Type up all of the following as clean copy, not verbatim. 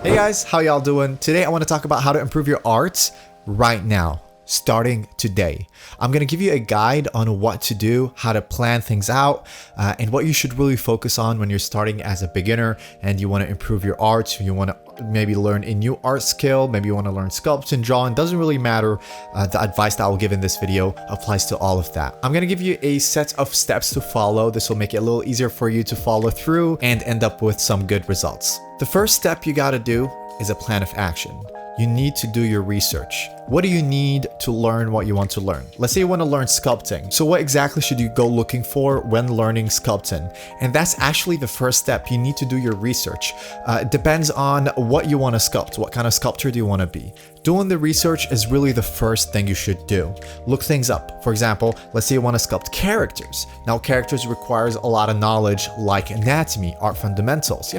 Hey guys, how y'all doing? Today I want to talk about how to improve your art right now, starting today. I'm going to give you a guide on what to do, how to plan things out, and what you should really focus on when you're starting as a beginner and you want to improve your art. You want to maybe learn a new art skill, maybe you want to learn sculpting, drawing, doesn't really matter. The advice that I will give in this video applies to all of that. I'm going to give you a set of steps to follow. This will make it a little easier for you to follow through and end up with some good results. The first step you got to do is a plan of action. You need to do your research. What do you need to learn what you want to learn? Let's say you want to learn sculpting. So what exactly should you go looking for when learning sculpting? And that's actually the first step. You need to do your research. It depends on what you want to sculpt. What kind of sculptor do you want to be? Doing the research is really the first thing you should do. Look things up. For example, let's say you want to sculpt characters. Now, characters requires a lot of knowledge like anatomy, art fundamentals,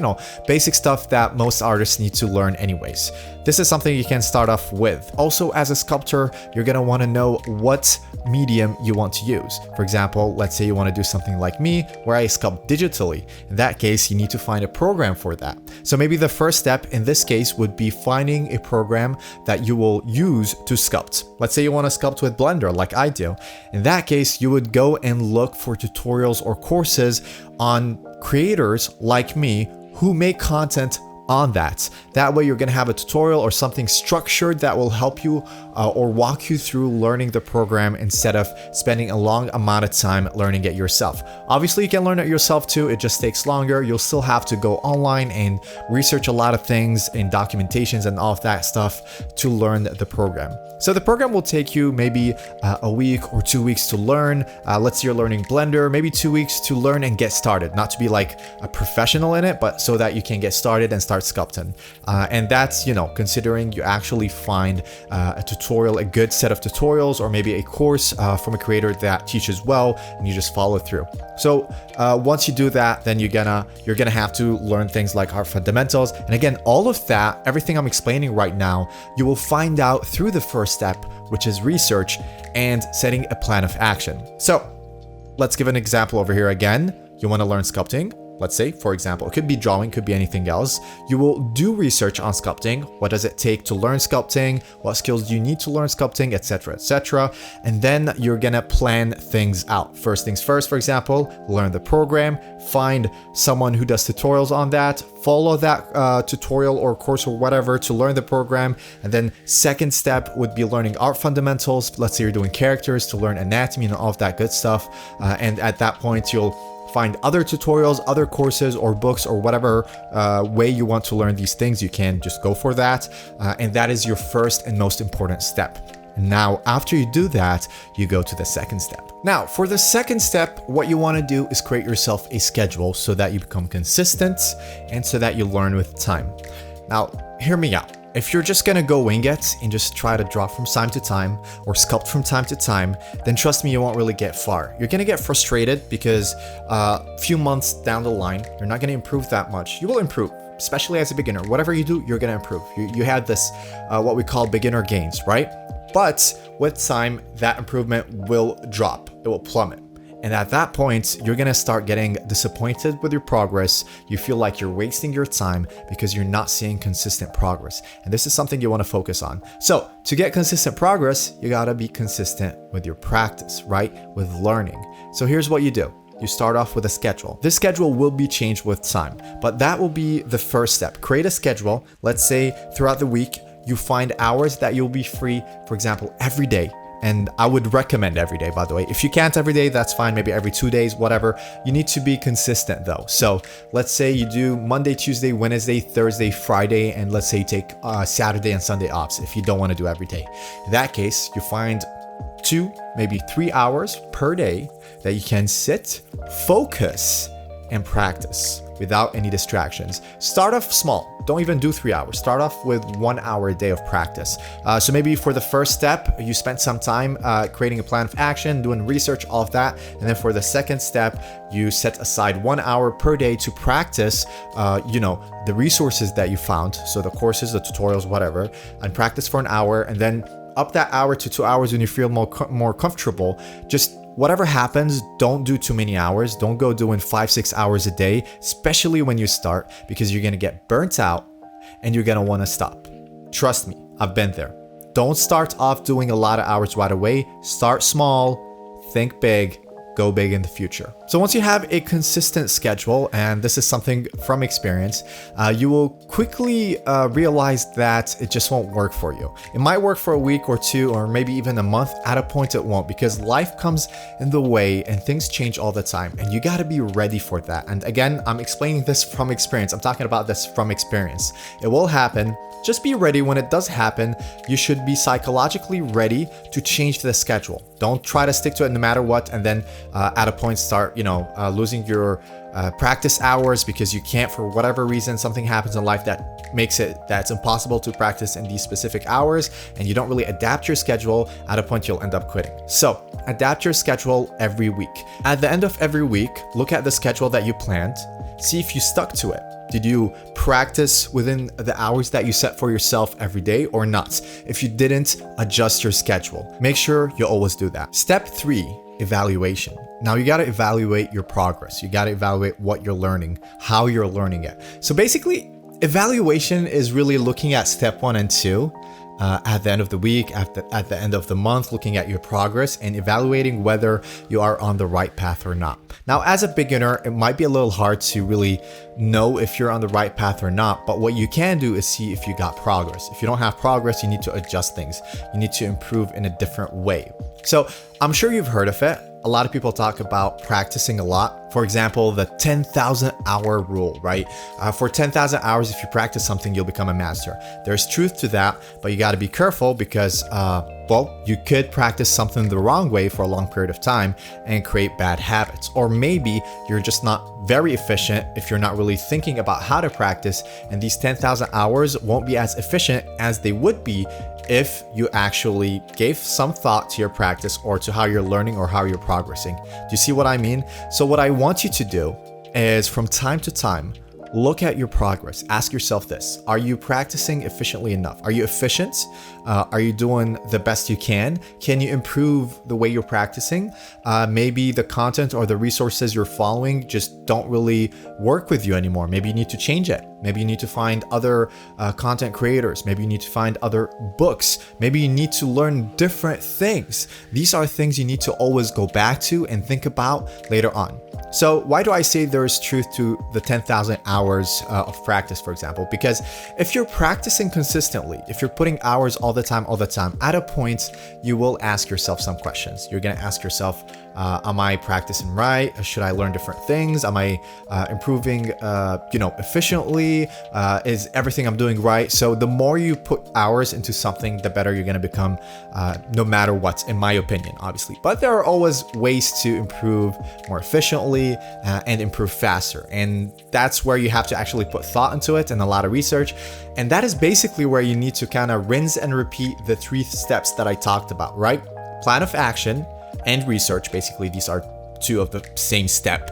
basic stuff that most artists need to learn anyways. This is something you can start off with. Also, as a sculptor, you're going to want to know what medium you want to use. For example, let's say you want to do something like me where I sculpt digitally. In that case, you need to find a program for that. So maybe the first step in this case would be finding a program that you will use to sculpt. Let's say you want to sculpt with Blender like I do. In that case, you would go and look for tutorials or courses on creators like me who make content on that. That way you're going to have a tutorial or something structured that will help you or walk you through learning the program instead of spending a long amount of time learning it yourself. Obviously you can learn it yourself too, it just takes longer. You'll still have to go online and research a lot of things in documentations and all of that stuff to learn the program. So the program will take you maybe a week or 2 weeks to learn. Let's say you're learning Blender, maybe 2 weeks to learn and get started. Not to be like a professional in it, but so that you can get started and start sculpting. And that's, considering you actually find a tutorial, a good set of tutorials, or maybe a course from a creator that teaches well, and you just follow through. So once you do that, then you're gonna have to learn things like art fundamentals. And again, all of that, everything I'm explaining right now, you will find out through the first step, which is research and setting a plan of action. So let's give an example over here again. You want to learn sculpting. Let's say, for example, it could be drawing, could be anything else. You will do research on sculpting. What does it take to learn sculpting? What skills do you need to learn sculpting, etc., etc. And then you're gonna plan things out. First things first, for example, learn the program, find someone who does tutorials on that, follow that tutorial or course or whatever to learn the program. And then second step would be learning art fundamentals. Let's say you're doing characters to learn anatomy and all of that good stuff. And at that point, you'll find other tutorials, other courses or books or whatever way you want to learn these things. You can just go for that. And that is your first and most important step. Now, after you do that, you go to the second step. Now, for the second step, what you want to do is create yourself a schedule so that you become consistent and so that you learn with time. Now, hear me out. If you're just gonna go wing it and just try to draw from time to time or sculpt from time to time, then trust me, you won't really get far. You're gonna get frustrated because a few months down the line, you're not gonna improve that much. You will improve, especially as a beginner. Whatever you do, you're gonna improve. You had this, what we call beginner gains, right? But with time, that improvement will drop. It will plummet. And at that point, you're gonna start getting disappointed with your progress. You feel like you're wasting your time because you're not seeing consistent progress. And this is something you wanna focus on. So to get consistent progress, you gotta be consistent with your practice, right? With learning. So here's what you do. You start off with a schedule. This schedule will be changed with time, but that will be the first step. Create a schedule. Let's say throughout the week, you find hours that you'll be free, for example, every day. And I would recommend every day, by the way. If you can't every day, that's fine. Maybe every 2 days, whatever. You need to be consistent though. So let's say you do Monday, Tuesday, Wednesday, Thursday, Friday, and let's say you take Saturday and Sunday off if you don't want to do every day. In that case, you find 2, maybe 3 hours per day that you can sit, focus, and practice without any distractions. Start off small. Don't even do 3 hours. Start off with 1 hour a day of practice. So maybe for the first step, you spent some time creating a plan of action, doing research, all of that. And then for the second step, you set aside 1 hour per day to practice, the resources that you found. So the courses, the tutorials, whatever, and practice for an hour. And then up that hour to 2 hours when you feel more comfortable, just whatever happens, don't do too many hours. Don't go doing 5-6 hours a day, especially when you start, because you're going to get burnt out and you're gonna wanna stop. Trust me, I've been there. Don't start off doing a lot of hours right away. Start small, think big, go big in the future. So once you have a consistent schedule, and this is something from experience, you will quickly realize that it just won't work for you. It might work for a week or two, or maybe even a month. At a point it won't, because life comes in the way and things change all the time, and you got to be ready for that. And again, I'm explaining this from experience. I'm talking about this from experience. It will happen. Just be ready. When it does happen, you should be psychologically ready to change the schedule. Don't try to stick to it no matter what, and then at a point start, losing your practice hours because you can't, for whatever reason, something happens in life that makes that's impossible to practice in these specific hours, and you don't really adapt your schedule. At a point, you'll end up quitting. So adapt your schedule every week. At the end of every week, look at the schedule that you planned. See if you stuck to it. Did you practice within the hours that you set for yourself every day or not? If you didn't, adjust your schedule. Make sure you always do that. Step 3, evaluation. Now you got to evaluate your progress. You got to evaluate what you're learning, how you're learning it. So basically, evaluation is really looking at step 1 and 2 at the end of the week, at the end of the month, looking at your progress and evaluating whether you are on the right path or not. Now, as a beginner, it might be a little hard to really know if you're on the right path or not, but what you can do is see if you got progress. If you don't have progress, you need to adjust things. You need to improve in a different way. So I'm sure you've heard of it. A lot of people talk about practicing a lot. For example, the 10,000 hour rule, right? For 10,000 hours, if you practice something, you'll become a master. There's truth to that, but you got to be careful because, you could practice something the wrong way for a long period of time and create bad habits. Or maybe you're just not very efficient if you're not really thinking about how to practice, and these 10,000 hours won't be as efficient as they would be if you actually gave some thought to your practice or to how you're learning or how you're progressing. Do you see what I mean? So what I want you to do is, from time to time, look at your progress. Ask yourself this: are you practicing efficiently enough? Are you efficient? Are you doing the best you can? Can you improve the way you're practicing? Maybe the content or the resources you're following just don't really work with you anymore. Maybe you need to change it. Maybe you need to find other content creators. Maybe you need to find other books. Maybe you need to learn different things. These are things you need to always go back to and think about later on. So why do I say there is truth to the 10,000 hours of practice, for example? Because if you're practicing consistently, if you're putting hours all the time, at a point, you will ask yourself some questions. You're going to ask yourself, am I practicing right? Should I learn different things? Am I improving, efficiently? Is everything I'm doing right? So the more you put hours into something, the better you're going to become, no matter what, in my opinion, obviously. But there are always ways to improve more efficiently and improve faster. And that's where you have to actually put thought into it and a lot of research. And that is basically where you need to kind of rinse and repeat the 3 steps that I talked about, right? Plan of action and research. Basically, these are 2 of the same step.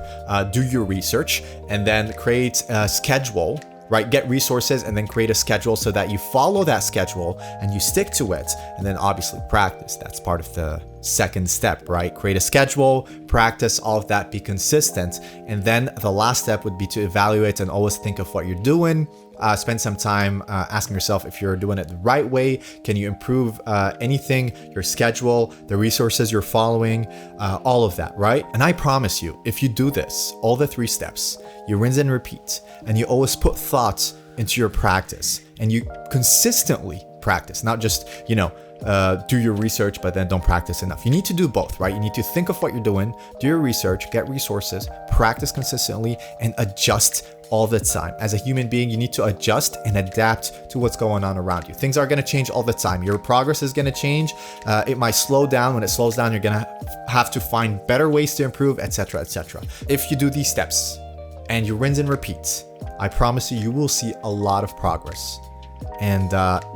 Do your research and then create a schedule, right? Get resources and then create a schedule so that you follow that schedule and you stick to it. And then obviously practice. That's part of the second step, right? Create a schedule, practice, all of that, be consistent. And then the last step would be to evaluate and always think of what you're doing. Spend some time asking yourself if you're doing it the right way. Can you improve anything, your schedule, the resources you're following, all of that, right? And I promise you, if you do this, all the 3 steps, you rinse and repeat, and you always put thought into your practice, and you consistently practice, not just, do your research, but then don't practice enough. You need to do both, right? You need to think of what you're doing, do your research, get resources, practice consistently, and adjust all the time. As a human being, you need to adjust and adapt to what's going on around you. Things are going to change all the time. Your progress is going to change. It might slow down. When it slows down, you're going to have to find better ways to improve, etc., etc. If you do these steps and you rinse and repeat, I promise you will see a lot of progress. And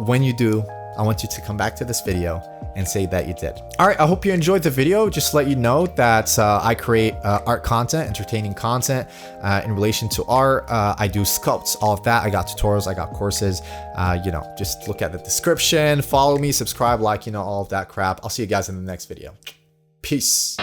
when you do, I want you to come back to this video and say that you did. All right, I hope you enjoyed the video. Just to let you know that I create art content, entertaining content in relation to art. I do sculpts, all of that. I got tutorials, I got courses. Just look at the description, follow me, subscribe, like, all of that crap. I'll see you guys in the next video. Peace.